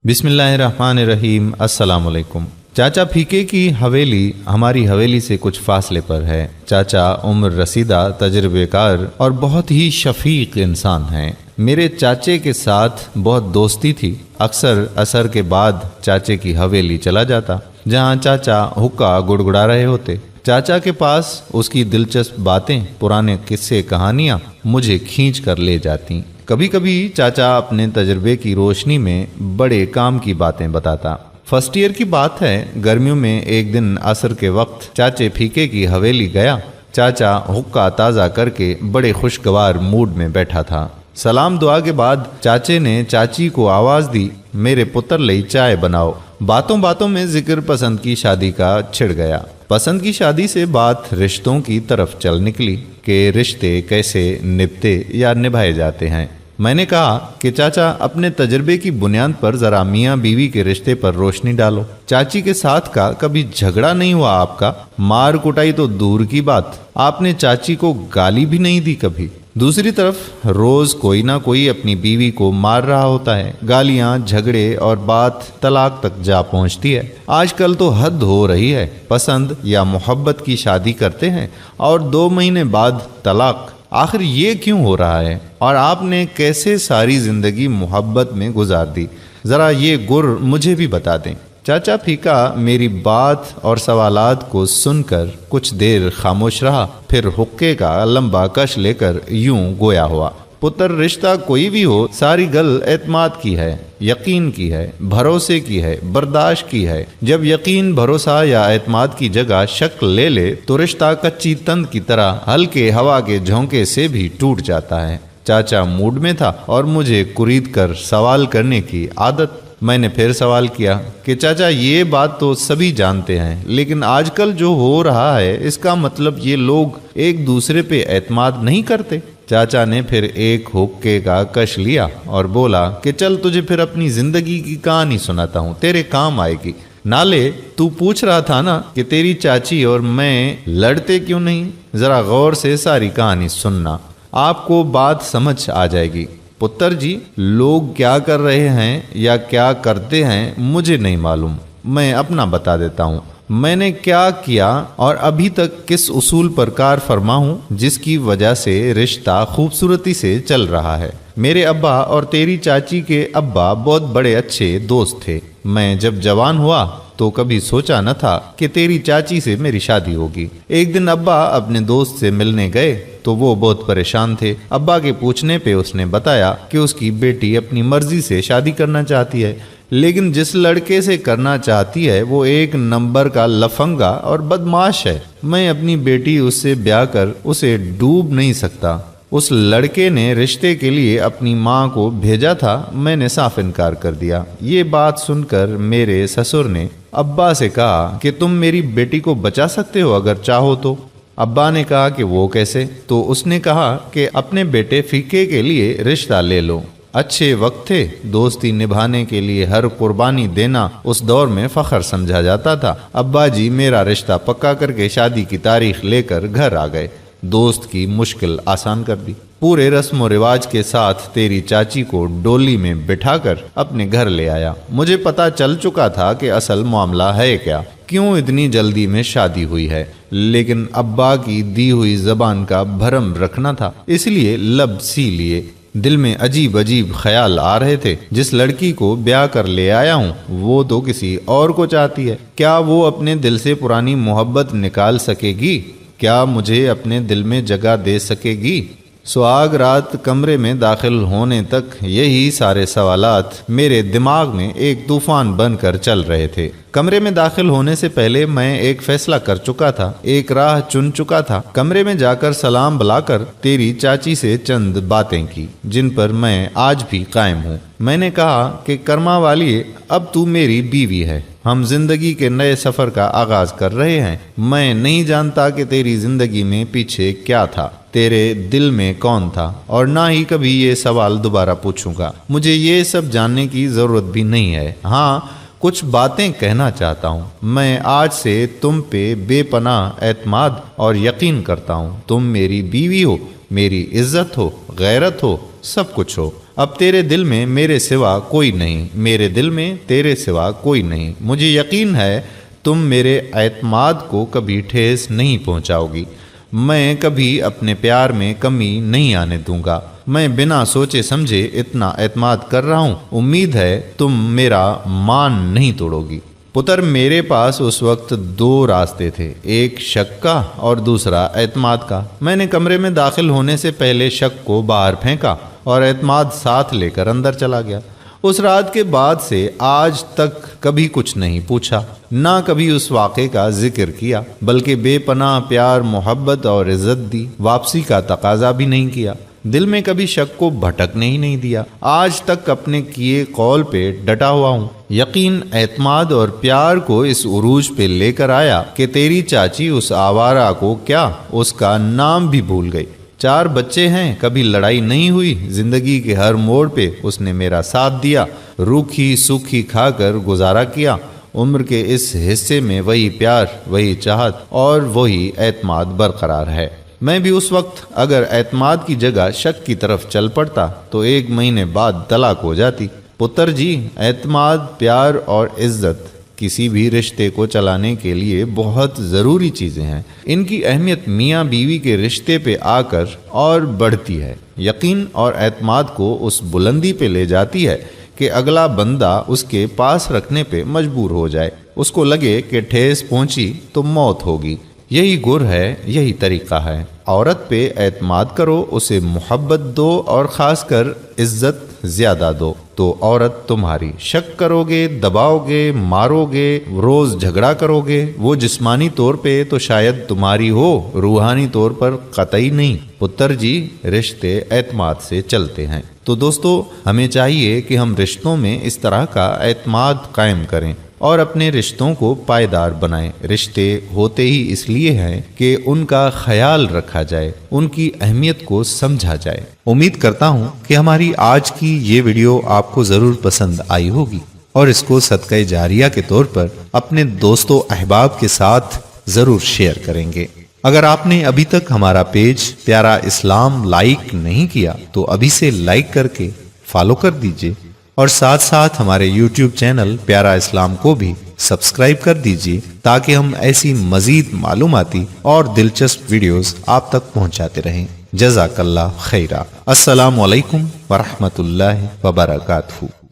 بسم اللہ الرحمن الرحیم۔ السلام علیکم۔ چاچا پھیکے کی حویلی ہماری حویلی سے کچھ فاصلے پر ہے۔ چاچا عمر رسیدہ، تجربے کار اور بہت ہی شفیق انسان ہیں۔ میرے چاچے کے ساتھ بہت دوستی تھی۔ اکثر عصر کے بعد چاچے کی حویلی چلا جاتا، جہاں چاچا حقہ گڑگڑا رہے ہوتے۔ چاچا کے پاس اس کی دلچسپ باتیں، پرانے قصے، کہانیاں مجھے کھینچ کر لے جاتی۔ کبھی کبھی چاچا اپنے تجربے کی روشنی میں بڑے کام کی باتیں بتاتا۔ فرسٹ ایئر کی بات ہے، گرمیوں میں ایک دن عصر کے وقت چاچے پھیکے کی حویلی گیا۔ چاچا حقہ تازہ کر کے بڑے خوشگوار موڈ میں بیٹھا تھا۔ سلام دعا کے بعد چاچے نے چاچی کو آواز دی، میرے پتر لئی چائے بناؤ۔ باتوں باتوں میں ذکر پسند کی شادی کا چھڑ گیا۔ پسند کی شادی سے بات رشتوں کی طرف چل نکلی کہ رشتے کیسے نبھتے یا نبھائے جاتے ہیں۔ میں نے کہا کہ چاچا اپنے تجربے کی بنیاد پر ذرا میاں بیوی کے رشتے پر روشنی ڈالو۔ چاچی کے ساتھ کا کبھی جھگڑا نہیں ہوا آپ کا؟ مار کٹائی تو دور کی بات، آپ نے چاچی کو گالی بھی نہیں دی کبھی۔ دوسری طرف روز کوئی نہ کوئی اپنی بیوی کو مار رہا ہوتا ہے، گالیاں، جھگڑے اور بات طلاق تک جا پہنچتی ہے۔ آج کل تو حد ہو رہی ہے، پسند یا محبت کی شادی کرتے ہیں اور 2 مہینے بعد طلاق۔ آخر یہ کیوں ہو رہا ہے؟ اور آپ نے کیسے ساری زندگی محبت میں گزار دی؟ ذرا یہ گر مجھے بھی بتا دیں۔ چاچا پھیکا میری بات اور سوالات کو سن کر کچھ دیر خاموش رہا، پھر حقے کا لمبا کش لے کر یوں گویا ہوا، پتر رشتہ کوئی بھی ہو، ساری گل اعتماد کی ہے، یقین کی ہے، بھروسے کی ہے، برداشت کی ہے۔ جب یقین، بھروسہ یا اعتماد کی جگہ شک لے لے تو رشتہ کچی تند کی طرح ہلکے ہوا کے جھونکے سے بھی ٹوٹ جاتا ہے۔ چاچا موڈ میں تھا اور مجھے کرید کر سوال کرنے کی عادت۔ میں نے پھر سوال کیا کہ چاچا یہ بات تو سبھی جانتے ہیں، لیکن آج کل جو ہو رہا ہے اس کا مطلب یہ لوگ ایک دوسرے پہ اعتماد نہیں کرتے؟ چاچا نے پھر ایک حقے کا کش لیا اور بولا کہ چل تجھے پھر اپنی زندگی کی کہانی سناتا ہوں، تیرے کام آئے گی۔ نالے تو پوچھ رہا تھا نا کہ تیری چاچی اور میں لڑتے کیوں نہیں؟ ذرا غور سے ساری کہانی سننا، آپ کو بات سمجھ آ جائے گی۔ پتر جی، لوگ کیا کر رہے ہیں یا کیا کرتے ہیں مجھے نہیں معلوم، میں اپنا بتا دیتا ہوں۔ میں نے کیا کیا اور ابھی تک کس اصول پر کار فرما ہوں جس کی وجہ سے رشتہ خوبصورتی سے چل رہا ہے۔ میرے ابا اور تیری چاچی کے ابا بہت بڑے اچھے دوست تھے۔ میں جب جوان ہوا تو کبھی سوچا نہ تھا کہ تیری چاچی سے میری شادی ہوگی۔ ایک دن ابا اپنے دوست سے ملنے گئے تو وہ بہت پریشان تھے۔ ابا کے پوچھنے پہ اس نے بتایا کہ اس کی بیٹی اپنی مرضی سے شادی کرنا چاہتی ہے، لیکن جس لڑکے سے کرنا چاہتی ہے وہ 1 نمبر کا لفنگا اور بدماش ہے۔ میں اپنی بیٹی اس سے بیاہ کر اسے ڈوب نہیں سکتا۔ اس لڑکے نے رشتے کے لیے اپنی ماں کو بھیجا تھا، میں نے صاف انکار کر دیا۔ یہ بات سن کر میرے سسر نے ابا سے کہا کہ تم میری بیٹی کو بچا سکتے ہو اگر چاہو تو۔ ابا نے کہا کہ وہ کیسے؟ تو اس نے کہا کہ اپنے بیٹے پھیکے کے لیے رشتہ لے لو۔ اچھے وقت تھے، دوستی نبھانے کے لیے ہر قربانی دینا اس دور میں فخر سمجھا جاتا تھا۔ ابا جی میرا رشتہ پکا کر کے شادی کی تاریخ لے کر گھر آ گئے، دوست کی مشکل آسان کر دی۔ پورے رسم و رواج کے ساتھ تیری چاچی کو ڈولی میں بٹھا کر اپنے گھر لے آیا۔ مجھے پتا چل چکا تھا کہ اصل معاملہ ہے کیا، کیوں اتنی جلدی میں شادی ہوئی ہے، لیکن ابا کی دی ہوئی زبان کا بھرم رکھنا تھا، اس لیے لب سی لیے۔ دل میں عجیب عجیب خیال آ رہے تھے۔ جس لڑکی کو بیاہ کر لے آیا ہوں وہ تو کسی اور کو چاہتی ہے۔ کیا وہ اپنے دل سے پرانی محبت نکال سکے گی؟ کیا مجھے اپنے دل میں جگہ دے سکے گی؟ سہاگ رات کمرے میں داخل ہونے تک یہی سارے سوالات میرے دماغ میں ایک طوفان بن کر چل رہے تھے۔ کمرے میں داخل ہونے سے پہلے میں ایک فیصلہ کر چکا تھا، ایک راہ چن چکا تھا۔ کمرے میں جا کر سلام بلا کر تیری چاچی سے چند باتیں کی جن پر میں آج بھی قائم ہوں۔ میں نے کہا کہ کرما والی، اب تو میری بیوی ہے، ہم زندگی کے نئے سفر کا آغاز کر رہے ہیں۔ میں نہیں جانتا کہ تیری زندگی میں پیچھے کیا تھا، تیرے دل میں کون تھا، اور نہ ہی کبھی یہ سوال دوبارہ پوچھوں گا۔ مجھے یہ سب جاننے کی ضرورت بھی نہیں ہے۔ ہاں، کچھ باتیں کہنا چاہتا ہوں۔ میں آج سے تم پہ بے پناہ اعتماد اور یقین کرتا ہوں۔ تم میری بیوی ہو، میری عزت ہو، غیرت ہو، سب کچھ ہو۔ اب تیرے دل میں میرے سوا کوئی نہیں، میرے دل میں تیرے سوا کوئی نہیں، مجھے یقین ہے تم میرے اعتماد کو کبھی ٹھیس نہیں پہنچاؤ گی، میں کبھی اپنے پیار میں کمی نہیں آنے دوں گا، میں بنا سوچے سمجھے اتنا اعتماد کر رہا ہوں، امید ہے تم میرا مان نہیں توڑو گی۔ پتر میرے پاس اس وقت دو راستے تھے، ایک شک کا اور دوسرا اعتماد کا۔ میں نے کمرے میں داخل ہونے سے پہلے شک کو باہر پھینکا اور اعتماد ساتھ لے کر اندر چلا گیا۔ اس رات کے بعد سے آج تک کبھی کچھ نہیں پوچھا، نہ کبھی اس واقعے کا ذکر کیا، بلکہ بے پناہ پیار، محبت اور عزت دی، واپسی کا تقاضا بھی نہیں کیا، دل میں کبھی شک کو بھٹکنے ہی نہیں دیا۔ آج تک اپنے کیے قول پہ ڈٹا ہوا ہوں۔ یقین، اعتماد اور پیار کو اس عروج پہ لے کر آیا کہ تیری چاچی اس آوارہ کو کیا، اس کا نام بھی بھول گئی۔ 4 بچے ہیں، کبھی لڑائی نہیں ہوئی، زندگی کے ہر موڑ پہ اس نے میرا ساتھ دیا، روکھی سوکھی کھا کر گزارا کیا۔ عمر کے اس حصے میں وہی پیار، وہی چاہت اور وہی اعتماد برقرار ہے۔ میں بھی اس وقت اگر اعتماد کی جگہ شک کی طرف چل پڑتا تو 1 مہینے بعد طلاق ہو جاتی۔ پتر جی، اعتماد، پیار اور عزت کسی بھی رشتے کو چلانے کے لیے بہت ضروری چیزیں ہیں۔ ان کی اہمیت میاں بیوی کے رشتے پہ آ کر اور بڑھتی ہے، یقین اور اعتماد کو اس بلندی پہ لے جاتی ہے کہ اگلا بندہ اس کے پاس رکھنے پہ مجبور ہو جائے، اس کو لگے کہ ٹھیس پہنچی تو موت ہوگی۔ یہی گر ہے، یہی طریقہ ہے۔ عورت پہ اعتماد کرو، اسے محبت دو اور خاص کر عزت زیادہ دو، تو عورت تمہاری۔ شک کرو گے، دباؤ گے، مارو گے، روز جھگڑا کرو گے، وہ جسمانی طور پہ تو شاید تمہاری ہو، روحانی طور پر قطعی نہیں۔ پتر جی، رشتے اعتماد سے چلتے ہیں۔ تو دوستو، ہمیں چاہیے کہ ہم رشتوں میں اس طرح کا اعتماد قائم کریں اور اپنے رشتوں کو پائیدار بنائیں۔ رشتے ہوتے ہی اس لیے ہیں کہ ان کا خیال رکھا جائے، ان کی اہمیت کو سمجھا جائے۔ امید کرتا ہوں کہ ہماری آج کی یہ ویڈیو آپ کو ضرور پسند آئی ہوگی اور اس کو صدقہ جاریہ کے طور پر اپنے دوستوں احباب کے ساتھ ضرور شیئر کریں گے۔ اگر آپ نے ابھی تک ہمارا پیج پیارا اسلام لائک نہیں کیا تو ابھی سے لائک کر کے فالو کر دیجئے، اور ساتھ ساتھ ہمارے یوٹیوب چینل پیارا اسلام کو بھی سبسکرائب کر دیجئے تاکہ ہم ایسی مزید معلوماتی اور دلچسپ ویڈیوز آپ تک پہنچاتے رہیں۔ جزاک اللہ خیرہ۔ السلام علیکم ورحمۃ اللہ وبرکاتہ۔